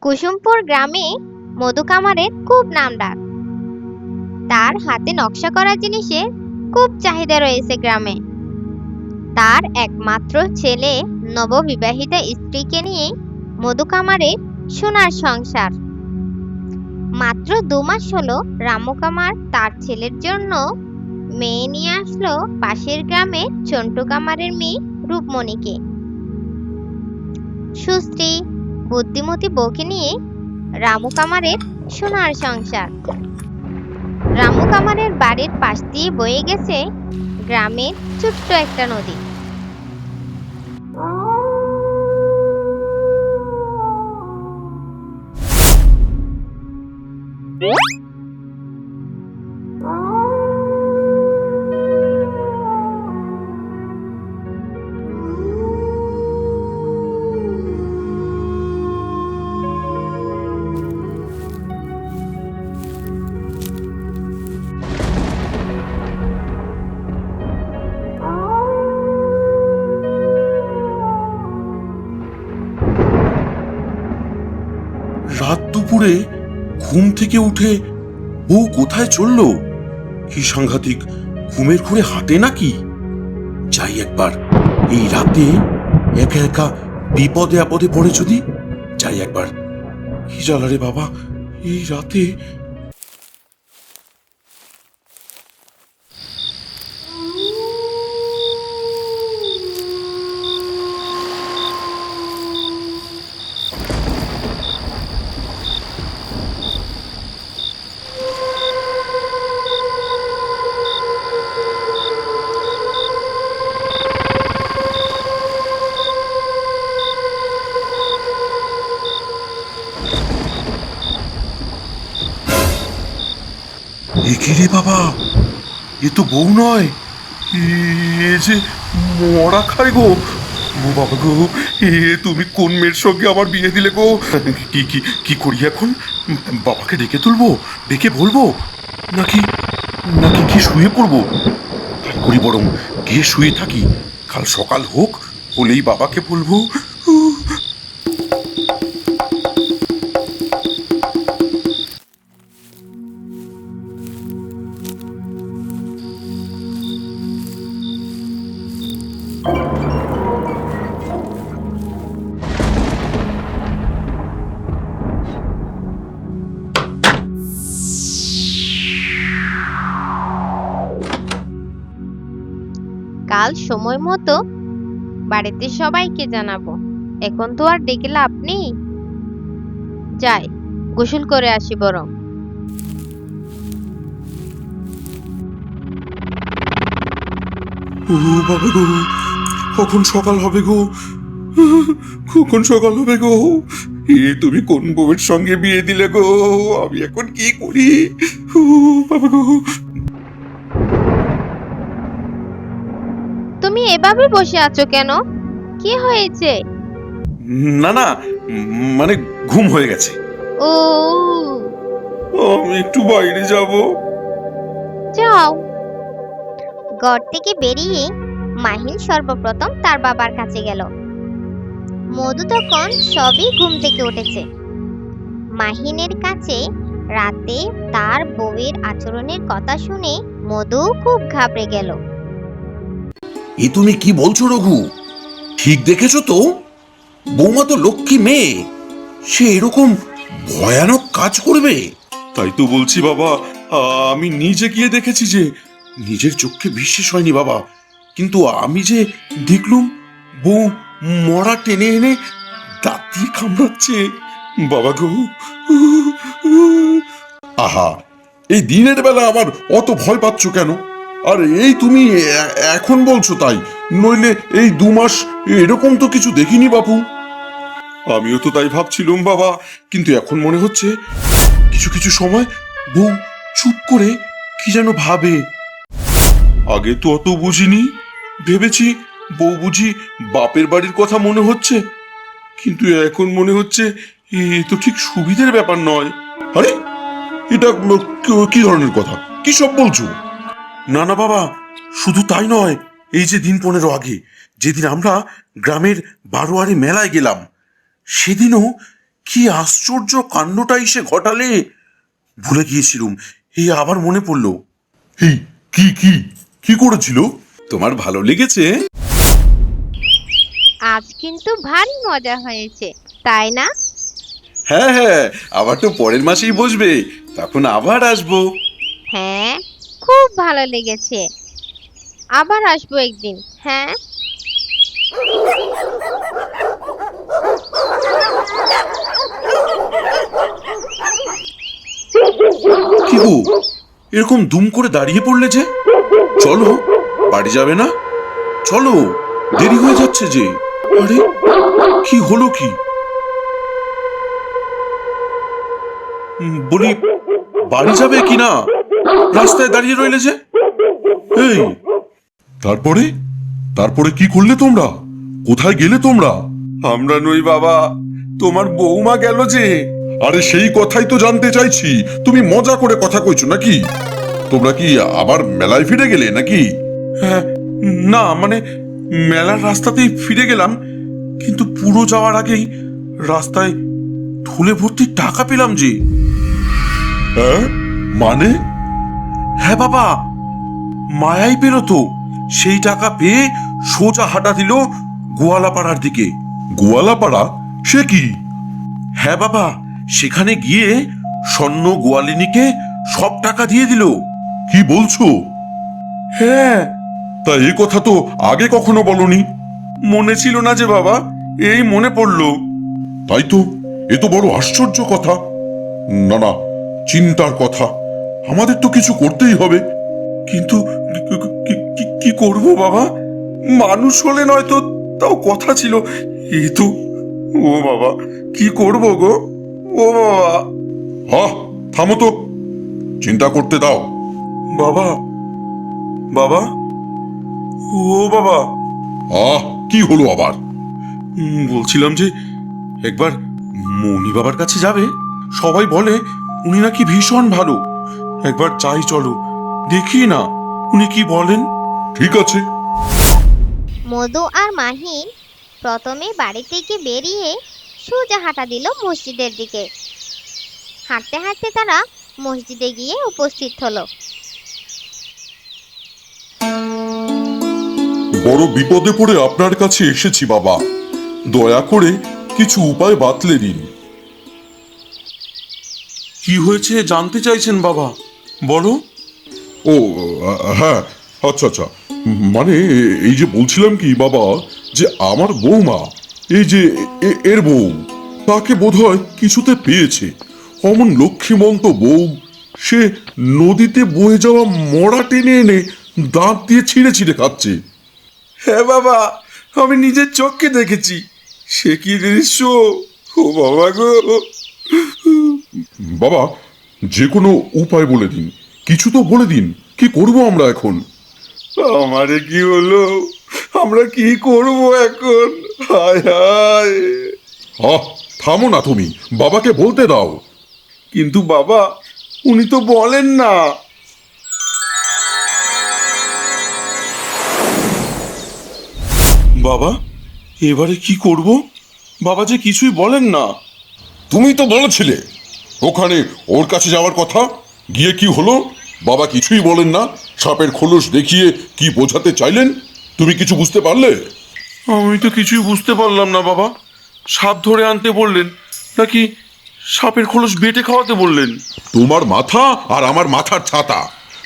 কুসুমপুর গ্রামে মধু কামারের খুব নামডাক। তার হাতে নকশা করা জিনিসে খুব চাহিদা রয়েছে গ্রামে। তার একমাত্র ছেলে নববিবাহিতা স্ত্রীকে নিয়ে মধু কামারের সোনার সংসার। মাত্র 2 মাস হলো রামু কামার তার ছেলের জন্য মেয়ে নিয়ে আসলো পাশের গ্রামে চন্টু কামারের মেয়ে রূপমণিকে। সুশ্রী বুদ্ধিমতী বউকে নিয়ে রামু কামারের সোনার সংসার। রামু কামারের বাড়ির পাশ দিয়ে বয়ে গেছে গ্রামের ছোট্ট একটা নদী। রাত দুপুরে ঘুম থেকে উঠে বউ কোথায় চললো? কি সাংঘাতিক, ঘুমের ঘুরে হাঁটে নাকি? যাই একবার, এই রাতে একা একা বিপদে আপদে পড়ে যদি। যাই একবার, কি জ্বালা রে বাবা এই রাতে। এ কি রে বাবা, এ তো বউ নয়, এ যে মরা খায় গো। ও বাবা গো, এ তুমি কোন মেয়ের সঙ্গে আমার বিয়ে দিলে গো? কি কি কি করি এখন? বাবাকে ডেকে তুলবো, ডেকে বলবো, নাকি নাকি কি শুয়ে পড়বো? তাই করি বরং, গিয়ে শুয়ে থাকি, কাল সকাল হোক, হলেই বাবাকে বলবো। কাল সময় মতো বাড়িতে সবাইকে জানাবো। এখন তো আর ডেকে লাভ নেই। যাই, গোসল করে আসি বরং। ও বাবা গো, কখন সকাল হবে গো? কখন সকাল হবে গো? এ তুমি কোন বউয়ের সঙ্গে বিয়ে দিলে গো? আমি এখন কি করি? ও বাবা গো। তুমি এভাবে বসে আছো কেন? কি হয়েছে? না না, মানে ঘুম হয়ে গেছে। ও, আমি একটু বাইরে যাব। যাও। ঘর থেকে বেরিয়ে মাহিন সর্বপ্রথম তার বাবার কাছে গেল। মধু তখন সবই ঘুম থেকে উঠেছে। মাহিনের কাছে রাতে তার বউয়ের আচরণের কথা শুনে মধু খুব ঘাবড়ে গেল। এ তুমি কি বলছো রঘু? ঠিক দেখেছো তো? বৌমা তো লক্ষ্মী মেয়ে, সে এরকম ভয়ানক কাজ করবে? তাই তো বলছি বাবা, আমি নিজে গিয়ে দেখেছি, যে নিজের চোখে বিশ্বাস হয়নি বাবা। কিন্তু আমি যে দেখলুম বউ মরা টেনে এনে দাঁত দিয়ে কামড়াচ্ছে। বাবা গো, আহা, এই দিনের বেলা আবার অত ভয় পাচ্ছ কেন? আর এই তুমি এখন বলছো তাই, নইলে এই 2 মাস এরকম তো কিছু দেখিনি বাপু। আমিও তো তাই ভাবছিলুম বাবা, কিন্তু এখন মনে হচ্ছে কিছু কিছু সময় বউ চুপ করে কি যেন ভাবে। আগে তো অত বুঝিনি, ভেবেছি বউ বুঝি বাপের বাড়ির কথা মনে হচ্ছে, কিন্তু এখন মনে হচ্ছে এ তো ঠিক সুবিধের ব্যাপার নয়। আরে, এটা কি ধরনের কথা, কি সব বলছো? না না বাবা, শুধু তাই নয়, এই যে দিন 15 আগে যেদিন আমরা গ্রামের বারোয়ারি মেলায় গেলাম, সেদিনও কি আশ্চর্য কাণ্ডটাই সে ঘটালে! ভুলে গিয়েছিলুম, এই আবার মনে পড়লো। এই কি কি কি করেছিল? তোমার ভালো লেগেছে? আজ কিন্তু ভারী মজা হয়েছে, তাই না? হ্যাঁ হ্যাঁ, আবার তো পরের মাসেই বসবে, তখন আবার আসবো। হ্যাঁ, খুব ভালো লেগেছে। আবার আসবো একদিন। হ্যাঁ। কি গো, এরকম দুম করে দাঁড়িয়ে পড়লে যে? চলো, বাড়ি যাবে না? চলো, দেরি হয়ে যাচ্ছে যে। আরে, কি হলো কি? বলি, বাড়ি যাবে কি না? রাস্তায় দাঁড়িয়ে রইলে যে। এই, তারপরে তারপরে কি করলে তোমরা? কোথায় গেলে তোমরা? আমরা নই বাবা, তোমার বৌমা গেল যে। আরে সেই কথাই তো জানতে চাইছি, তুমি মজা করে কথা কইছো নাকি? তোমরা কি আবার মেলায় ফিরে গেলে নাকি? হ্যাঁ, না মানে মেলার রাস্তাতেই ফিরে গেলাম, কিন্তু পুরো যাওয়ার আগেই রাস্তায় থলে ভর্তি টাকা পেলাম যে। হ্যাঁ মানে? হ্যাঁ বাবা, মায়াই পেল তো। সেই টাকা পেয়ে সোজা হাঁটা দিল গোয়ালাপাড়ার দিকে। গোয়ালাপাড়া? সে কি? হ্যাঁ বাবা, সেখানে গিয়ে স্বর্ণ গোয়ালিনীকে সব টাকা দিয়ে দিল। কি বলছো? হ্যাঁ। তা এই কথা তো আগে কখনো বলনি। মনে ছিল না যে বাবা, এই মনে পড়লো। তাই তো, এ তো বড় আশ্চর্য কথা। না না, চিন্তার কথা। আমাদের তো কিছু করতেই হবে। কিন্তু কি করব বাবা? মানুষ হলে নয়তো তাও কথা ছিল, এই তো। ও বাবা, কি করব গো? ও বাবা। হ্যাঁ, থামো তো, চিন্তা করতে দাও। বাবা, বাবা, ও বাবা। কি হলো আবার? বলছিলাম যে একবার মণি বাবার কাছে যাবে। সবাই বলে উনি নাকি ভীষণ ভালো। একবার চাই, চলো দেখি না উনি কি বলেন। ঠিক আছে। মধু আর মাহিন প্রথমে বাড়ি থেকে বেরিয়ে সোজা হাঁটা দিল মসজিদের দিকে। হাঁটতে হাঁটতে তারা মসজিদে গিয়ে উপস্থিত হলো। বড় বিপদে পড়ে আপনার কাছে এসেছি বাবা, দয়া করে কিছু উপায় বাতলে দিন। কি হয়েছে জানতে চাইছেন বাবা? বলো। ও হ্যাঁ, আচ্ছা আচ্ছা, মানে এই যে বলছিলাম কি বাবা, যে আমার বৌমা, এই যে এর বউ, তাকে বোধহয় কিছুতে পেয়েছে। অমন লক্ষ্মীমন্ত বউ, সে নদীতে বয়ে যাওয়া মরা টেনে এনে দাঁত দিয়ে ছিঁড়ে ছিঁড়ে খাচ্ছে। হ্যাঁ বাবা, আমি নিজের চোখকে দেখেছি। সে কি দৃশ্য! ও বাবা গো! বাবা, যে কোনো উপায় বলে দিন, কিছু তো বলে দিন। কি করব আমরা এখন? আমারে কি হলো? আমরা কি করব এখন? হায় হায়! থামো না তুমি, বাবাকে বলতে দাও। কিন্তু বাবা, উনি তো বলেন না। বাবা, এবারে কি করব? বাবা যে কিছুই বলেন না। তুমি তো বলেছিলে ওখানে ওর কাছে যাওয়ার কথা, গিয়ে কি হলো? বাবা কিছুই বলেন না, সাপের খোলস দেখিয়ে কি বোঝাতে চাইলেন? তুমি কিছু বুঝতে পারলে? আমি তো কিছুই বুঝতে পারলাম না বাবা। সাপ ধরে আনতে বললেন, নাকি সাপের খোলস বেটে খাওয়াতে বললেন? তোমার মাথা আর আমার মাথার ছাতা।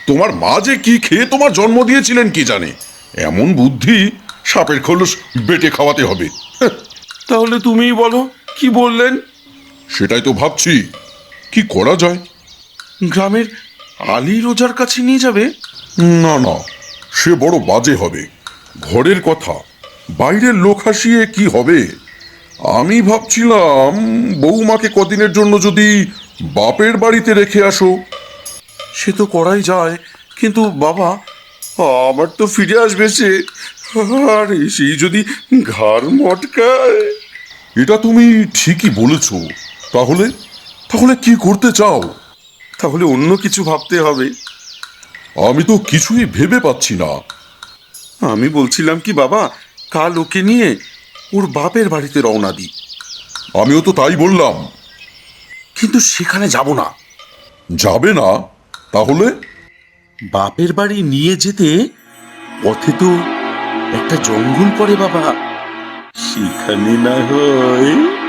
তোমার মা যে কি খেয়ে তোমার জন্ম দিয়েছিলেন কি জানে, এমন বুদ্ধি সাপের খোলস বেটে খাওয়াতে হবে। তাহলে তুমিই বলো, কি বললেন? সেটাই তো ভাবছি, কি করা যায়। গ্রামের আলী রোজার কাছে নিয়ে যাবে? না না, সে বড় বাজে হবে। ঘরের কথা, বাইরের লোক হাসিয়ে কি হবে? আমি ভাবছিলাম বৌমাকে কদিনের জন্য যদি বাপের বাড়িতে রেখে আসো। সে তো করাই যায়, কিন্তু বাবা, আমার তো ফিরে আসবে সে। আর সেই যদি ঘাড় মটকায়। এটা তুমি ঠিকই বলেছ। তাহলে তাহলে কি করতে চাও? তাহলে অন্য কিছু ভাবতে হবে। আমি তো কিছুই ভেবে পাচ্ছি না। আমি বলছিলাম কি বাবা, কাল ওকে নিয়ে ওর বাপের বাড়িতে রওনা দিই। আমিও তো তাই বললাম। কিন্তু সেখানে যাব না। যাবে না? তাহলে? বাপের বাড়ি নিয়ে যেতে পথে তো একটা জঙ্গল পড়ে বাবা, সেখানে না হয়